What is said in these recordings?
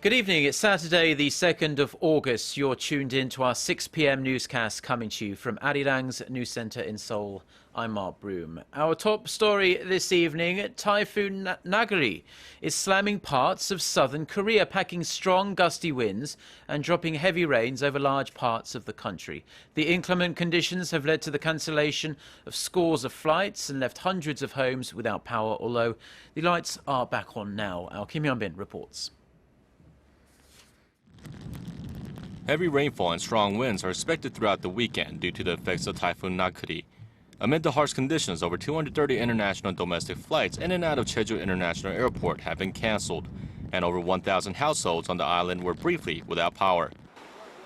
Good evening. It's Saturday, the 2nd of August. You're tuned in to our 6 p.m. newscast coming to you from ARIRANG's news centre in Seoul. I'm Mark Broom. Our top story this evening, Typhoon Nakri is slamming parts of southern Korea, packing strong gusty winds and dropping heavy rains over large parts of the country. The inclement conditions have led to the cancellation of scores of flights and left hundreds of homes without power, although the lights are back on now. Our Kim Hyun-bin reports. Heavy rainfall and strong winds are expected throughout the weekend due to the effects of Typhoon Nakri. Amid the harsh conditions, over 230 international and domestic flights in and out of Jeju International Airport have been cancelled, and over 1,000 households on the island were briefly without power.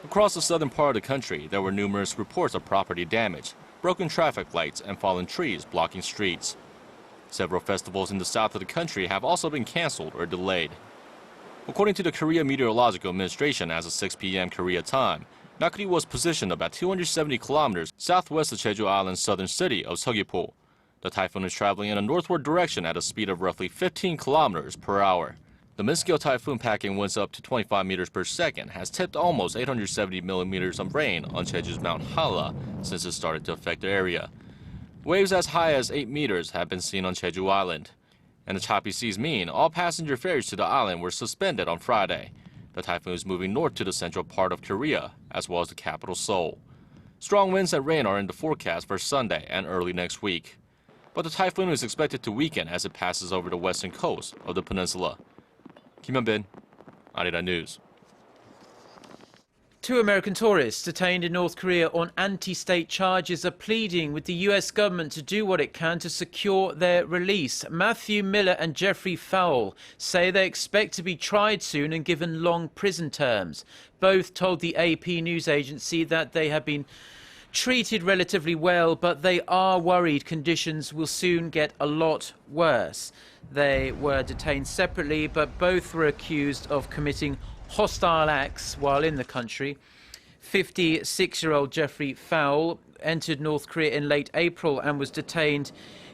Across the southern part of the country, there were numerous reports of property damage, broken traffic lights, and fallen trees blocking streets. Several festivals in the south of the country have also been cancelled or delayed. According to the Korea Meteorological Administration, as of 6 p.m. Korea time, Nakri was positioned about 270 kilometers southwest of Jeju Island's southern city of Seogwipo. The typhoon is traveling in a northward direction at a speed of roughly 15 kilometers per hour. The mid-scale typhoon packing winds up to 25 meters per second has tipped almost 870 millimeters of rain on Jeju's Mount Halla since it started to affect the area. Waves as high as 8 meters have been seen on Jeju Island. And the choppy seas mean all passenger ferries to the island were suspended on Friday. The typhoon is moving north to the central part of Korea, as well as the capital Seoul. Strong winds and rain are in the forecast for Sunday and early next week. But the typhoon is expected to weaken as it passes over the western coast of the peninsula. Kim Hyun-bin, ARIRANG News. 2 American tourists detained in North Korea on anti-state charges are pleading with the U.S. government to do what it can to secure their release. Matthew Miller and Jeffrey Fowle say they expect to be tried soon and given long prison terms. Both told the AP news agency that they have been treated relatively well, but they are worried conditions will soon get a lot worse. They were detained separately, but both were accused of committing hostile acts while in the country. 56-year-old Jeffrey Fowle entered North Korea in late April and was detained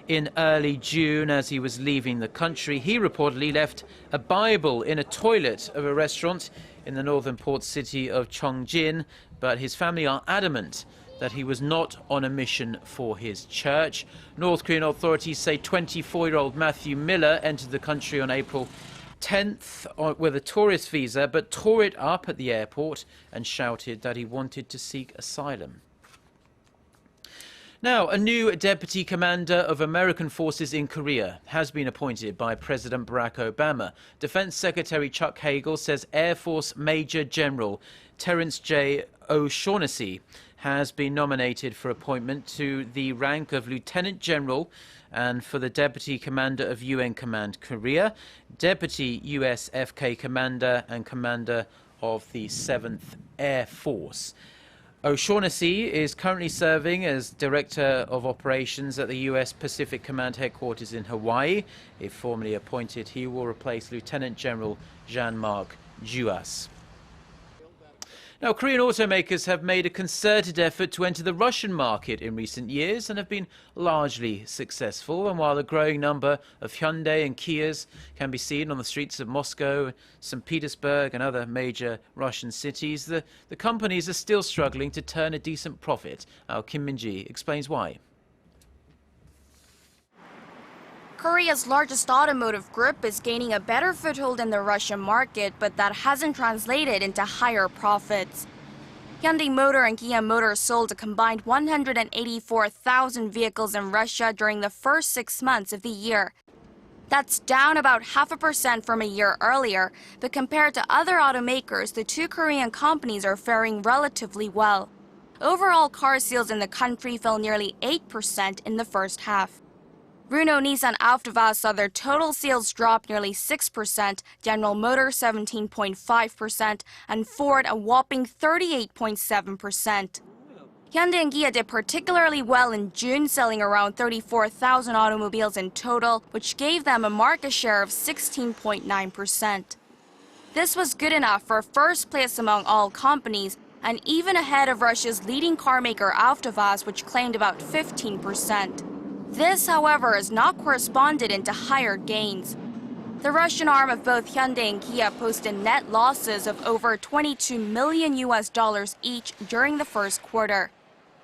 in early June as he was leaving the country. He reportedly left a Bible in a toilet of a restaurant in the northern port city of Cheongjin, but his family are adamant that he was not on a mission for his church. North Korean authorities say 24-year-old Matthew Miller entered the country on April 10th with a tourist visa, but tore it up at the airport and shouted that he wanted to seek asylum. Now, a new deputy commander of American forces in Korea has been appointed by President Barack Obama. Defense Secretary Chuck Hagel says Air Force Major General Terrence J. O'Shaughnessy has been nominated for appointment to the rank of Lieutenant General and for the Deputy Commander of UN Command Korea, Deputy USFK Commander and Commander of the 7th Air Force. O'Shaughnessy is currently serving as Director of Operations at the U.S. Pacific Command Headquarters in Hawaii. If formally appointed, he will replace Lieutenant General Jean-Marc Juas. Now, Korean automakers have made a concerted effort to enter the Russian market in recent years and have been largely successful. And while a growing number of Hyundai and Kias can be seen on the streets of Moscow, St. Petersburg and other major Russian cities, the companies are still struggling to turn a decent profit. Our Kim Min-ji explains why. Korea's largest automotive group is gaining a better foothold in the Russian market, but that hasn't translated into higher profits. Hyundai Motor and Kia Motor sold a combined 184,000 vehicles in Russia during the first 6 months of the year. That's down about 0.5% from a year earlier, but compared to other automakers, the two Korean companies are faring relatively well. Overall car sales in the country fell nearly 8% in the first half. Renault Nissan Avtovaz saw their total sales drop nearly 6%, General Motors 17.5%, and Ford a whopping 38.7%. Hyundai and Kia did particularly well in June, selling around 34,000 automobiles in total, which gave them a market share of 16.9%. This was good enough for first place among all companies, and even ahead of Russia's leading carmaker Avtovaz, which claimed about 15%. This, however, has not corresponded into higher gains. The Russian arm of both Hyundai and Kia posted net losses of over $22 million each during the first quarter.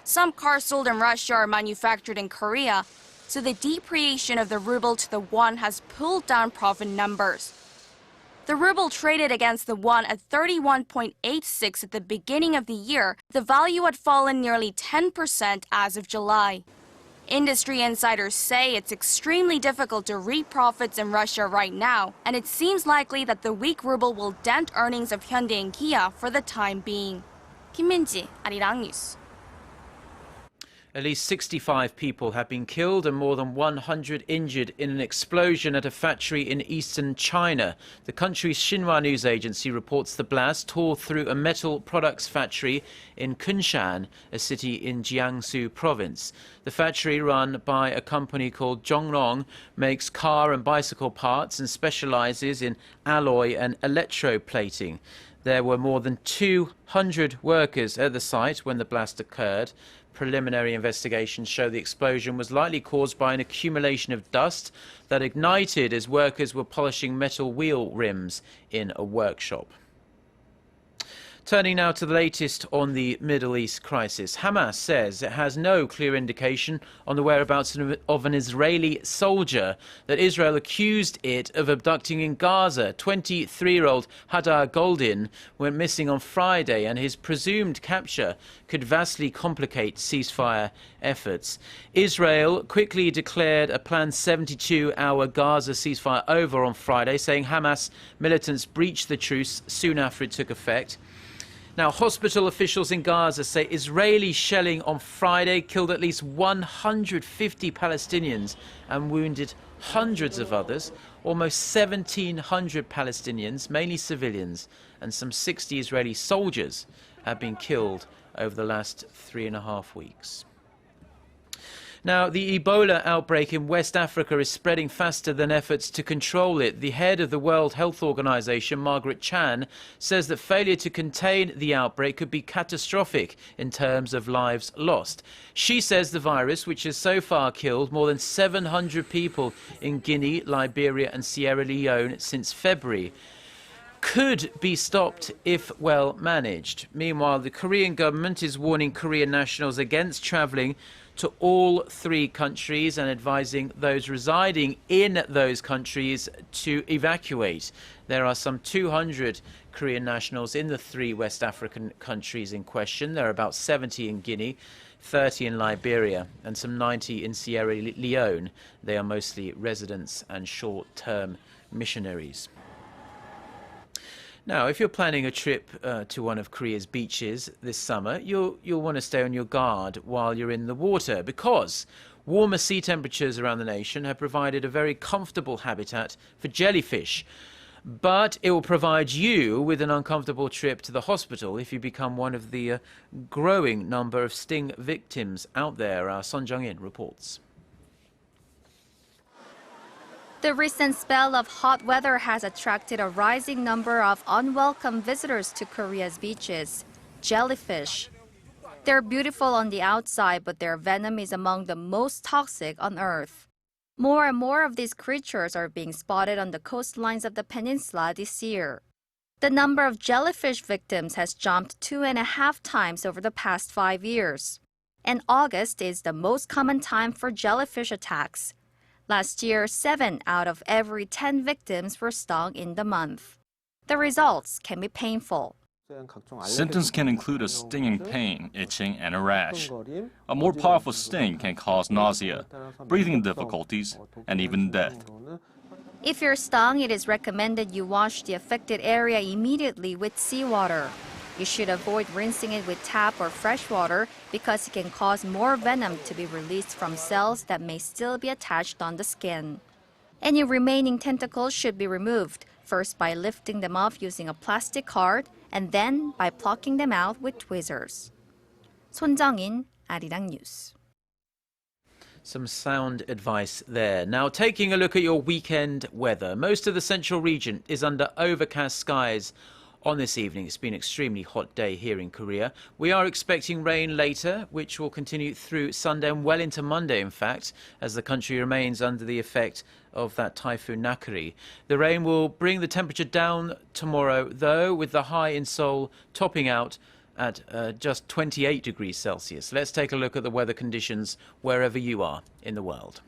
Some cars sold in Russia are manufactured in Korea, so the depreciation of the ruble to the won has pulled down profit numbers. The ruble traded against the won at 31.86 at the beginning of the year. The value had fallen nearly 10% as of July. Industry insiders say it's extremely difficult to reap profits in Russia right now, and it seems likely that the weak ruble will dent earnings of Hyundai and Kia for the time being. Kim Min-ji, ARIRANG News. At least 65 people have been killed and more than 100 injured in an explosion at a factory in eastern China. The country's Xinhua news agency reports the blast tore through a metal products factory in Kunshan, a city in Jiangsu province. The factory, run by a company called Zhongrong, makes car and bicycle parts and specializes in alloy and electroplating. There were more than 200 workers at the site when the blast occurred. Preliminary investigations show the explosion was likely caused by an accumulation of dust that ignited as workers were polishing metal wheel rims in a workshop. Turning now to the latest on the Middle East crisis. Hamas says it has no clear indication on the whereabouts of an Israeli soldier that Israel accused it of abducting in Gaza. 23-year-old Hadar Goldin went missing on Friday, and his presumed capture could vastly complicate ceasefire efforts. Israel quickly declared a planned 72-hour Gaza ceasefire over on Friday, saying Hamas militants breached the truce soon after it took effect. Now, hospital officials in Gaza say Israeli shelling on Friday killed at least 150 Palestinians and wounded hundreds of others. Almost 1,700 Palestinians, mainly civilians, and some 60 Israeli soldiers have been killed over the last 3.5 weeks. Now, the Ebola outbreak in West Africa is spreading faster than efforts to control it. The head of the World Health Organization, Margaret Chan, says that failure to contain the outbreak could be catastrophic in terms of lives lost. She says the virus, which has so far killed more than 700 people in Guinea, Liberia and Sierra Leone since February, could be stopped if well managed. Meanwhile, the Korean government is warning Korean nationals against travelling to all three countries and advising those residing in those countries to evacuate. There are some 200 Korean nationals in the three West African countries in question. There are about 70 in Guinea, 30 in Liberia and some 90 in Sierra Leone. They are mostly residents and short-term missionaries. Now, if you're planning a trip to one of Korea's beaches this summer, you'll want to stay on your guard while you're in the water, because warmer sea temperatures around the nation have provided a very comfortable habitat for jellyfish. But it will provide you with an uncomfortable trip to the hospital if you become one of the growing number of sting victims out there. Son Jung-in reports. The recent spell of hot weather has attracted a rising number of unwelcome visitors to Korea's beaches. Jellyfish. They're beautiful on the outside, but their venom is among the most toxic on Earth. More and more of these creatures are being spotted on the coastlines of the peninsula this year. The number of jellyfish victims has jumped 2.5 times over the past 5 years. And August is the most common time for jellyfish attacks. Last year, 7 out of every 10 victims were stung in the month. The results can be painful. Symptoms can include a stinging pain, itching, and a rash. A more powerful sting can cause nausea, breathing difficulties, and even death. If you're stung, it is recommended you wash the affected area immediately with seawater. You should avoid rinsing it with tap or fresh water because it can cause more venom to be released from cells that may still be attached on the skin. Any remaining tentacles should be removed, first by lifting them off using a plastic card and then by plucking them out with tweezers. Son Jung-in, ARIRANG News. Some sound advice there. Now, taking a look at your weekend weather. Most of the central region is under overcast skies on this evening. It's been an extremely hot day here in Korea. We are expecting rain later, which will continue through Sunday and well into Monday, in fact, as the country remains under the effect of that Typhoon Nakri. The rain will bring the temperature down tomorrow, though, with the high in Seoul topping out at just 28 degrees Celsius. Let's take a look at the weather conditions wherever you are in the world.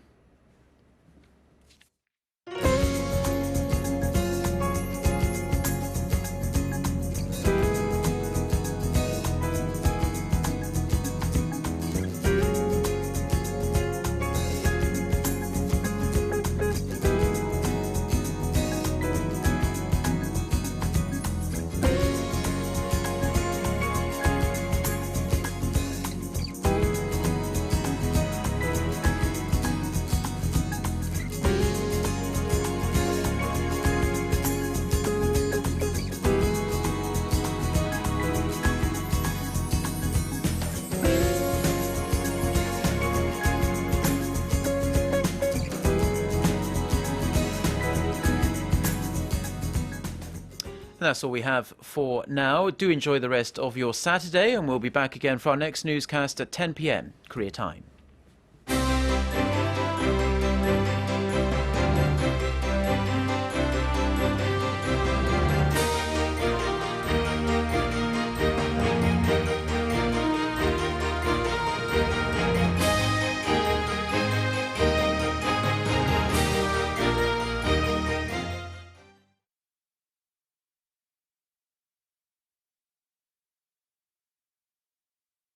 That's all we have for now. Do enjoy the rest of your Saturday, and we'll be back again for our next newscast at 10 p.m. Korea time.